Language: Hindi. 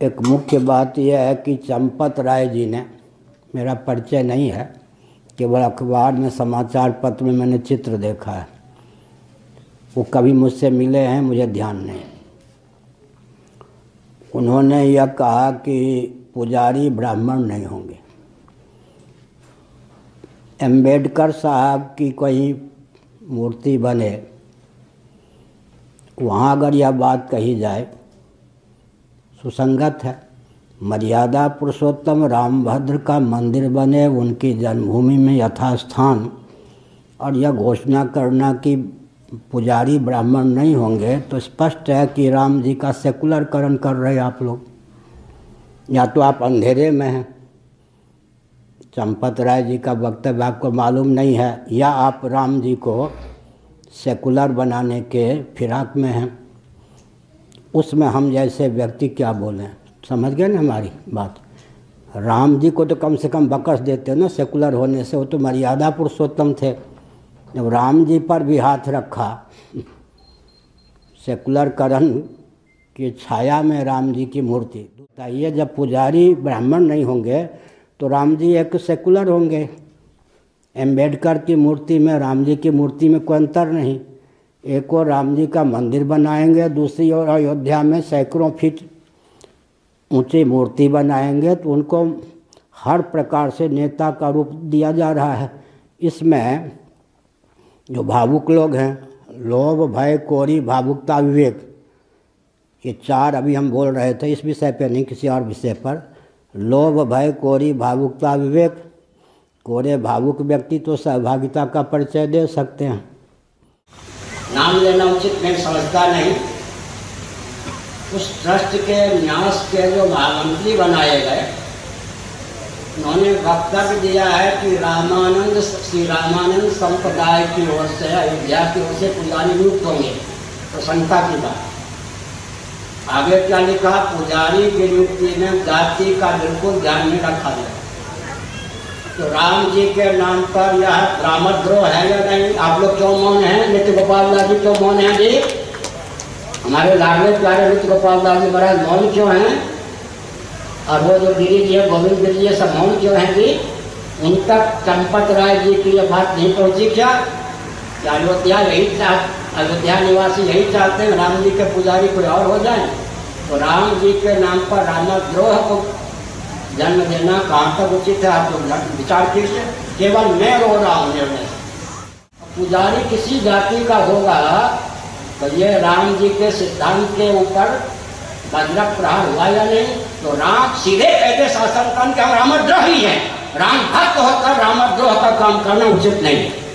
एक मुख्य बात यह है कि चंपत राय जी ने, मेरा परिचय नहीं है, केवल अखबार में समाचार पत्र में मैंने चित्र देखा है। वो कभी मुझसे मिले हैं मुझे ध्यान नहीं। उन्होंने यह कहा कि पुजारी ब्राह्मण नहीं होंगे। अम्बेडकर साहब की कोई मूर्ति बने, वहाँ अगर यह बात कही जाए सुसंगत है। मर्यादा पुरुषोत्तम रामभद्र का मंदिर बने उनकी जन्मभूमि में यथास्थान, और यह घोषणा करना कि पुजारी ब्राह्मण नहीं होंगे, तो स्पष्ट है कि राम जी का सेकुलरकरण कर रहे आप लोग। या तो आप अंधेरे में हैं, चंपत राय जी का वक्तव्य आपको मालूम नहीं है, या आप राम जी को सेकुलर बनाने के फिराक में हैं। उसमें हम जैसे व्यक्ति क्या बोलें, समझ गए ना हमारी बात। राम जी को तो कम से कम बकस देते ना सेकुलर होने से, वो तो मर्यादा पुरुषोत्तम थे। जब राम जी पर भी हाथ रखा, सेकुलरकरण की छाया में राम जी की मूर्ति, बताइए जब पुजारी ब्राह्मण नहीं होंगे तो राम जी एक सेकुलर होंगे। अम्बेडकर की मूर्ति में राम जी की मूर्ति में कोई अंतर नहीं। एक और राम जी का मंदिर बनाएंगे, दूसरी ओर अयोध्या में सैकड़ों फीट ऊंची मूर्ति बनाएंगे, तो उनको हर प्रकार से नेता का रूप दिया जा रहा है। इसमें जो भावुक लोग हैं, लोभ भय कोरी भावुकता विवेक, ये चार अभी हम बोल रहे थे, इस विषय पे नहीं किसी और विषय पर। लोभ भय कोरी भावुकता विवेक, कोरे भावुक व्यक्ति तो सहभागिता का परिचय दे सकते हैं। नाम लेना उचित मैं समझता नहीं। उस ट्रस्ट के न्यास के जो महामंत्री बनाए गए, उन्होंने वक्तव्य दिया है कि श्री रामानंद संप्रदाय की ओर से, अयोध्या की ओर से पुजारी नियुक्त होंगे। प्रसन्नता की बात। आगे क्या लिखा, पुजारी की नियुक्ति में जाति का बिल्कुल ध्यान नहीं रखा गया। तो राम जी के नाम पर यह रामद्रोह है या नहीं? आप लोग क्यों मौन हैं? नित्य गोपाल दास जी क्यों मौन हैं जी? हमारे लाडले प्यारे नित्य गोपाल दास जी महाराज मौन क्यों हैं? और वो जो गिरी जी है, गोविंद गिरी जी सब मौन क्यों हैं जी? उन तक चंपत राय जी की यह बात नहीं पहुंची क्या? अयोध्या निवासी यही चाहते हैं राम जी के पुजारी कोई और हो जाए? तो राम जी के नाम पर रामद्रोह को जन्म देना कहाँ तक उचित है? आप लोग विचार कीजिए। केवल मैं रो रहा हूँ निर्णय से। पुजारी किसी जाति का होगा तो ये राम जी के सिद्धांत के ऊपर वज्रक प्रहार हुआ या नहीं? तो राम सीधे कहते शासन के हम रामद्रोही हैं। राम भक्त होकर रामद्रोह का काम करना उचित नहीं है।